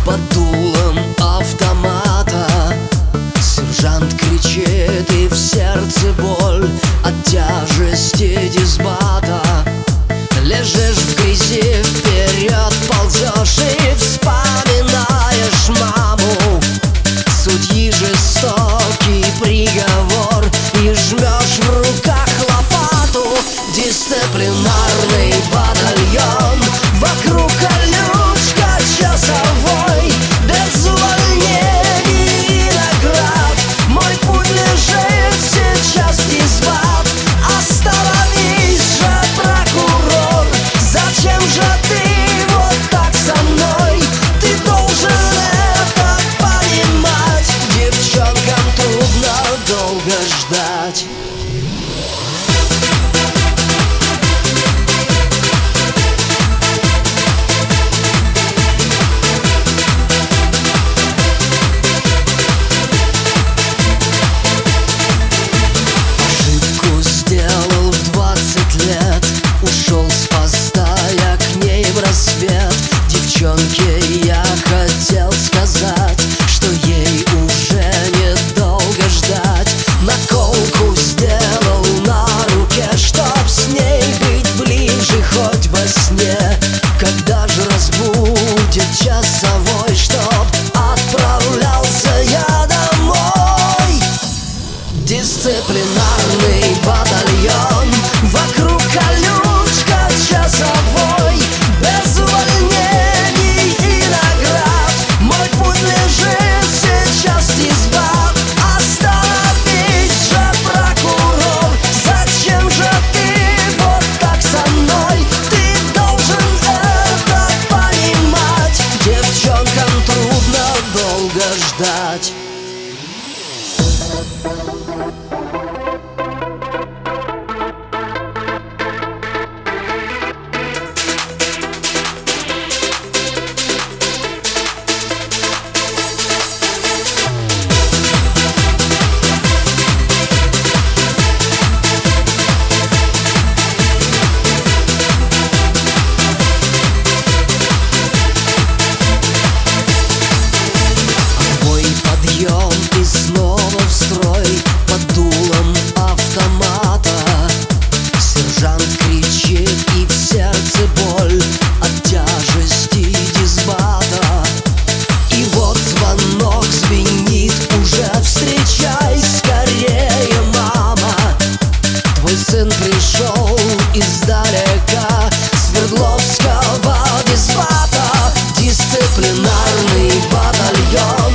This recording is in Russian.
под дулом автомата. Сержант кричит, и в сердце боль от тяжести дисбата. Лежишь в грязи, вперед ползешь и вспоминаешь маму. Судьи жестокий приговор, и жмешь в руках лопату. Дисциплинарный батальон, вокруг колючка часовой. Без увольнений и наград мой путь лежит сейчас дисбат. Остановись же, прокурор, зачем же ты вот так со мной? Ты должен это понимать, девчонкам трудно долго ждать. Ушел с поста я к ней в рассвет. Девчонке я хотел сказать, что ей уже недолго ждать. Наколку сделал на руке, чтоб с ней быть ближе хоть во сне. Когда же разбудит часовой, чтоб отправлялся я домой? Дисциплинарный батальон, вокруг колючка часовой. Без увольнений и наград мой путь лежит сейчас дисбат. Остановись же, прокурор, зачем же ты вот так со мной? Ты должен это понимать, девчонкам трудно долго ждать. И снова в строй под дулом автомата. Сержант кричит, и в сердце боль от тяжести дисбата. И вот звонок звенит уже, встречай скорее, мама. Твой сын пришел издалека, Свердловского дисбата. Дисциплинарный батальон,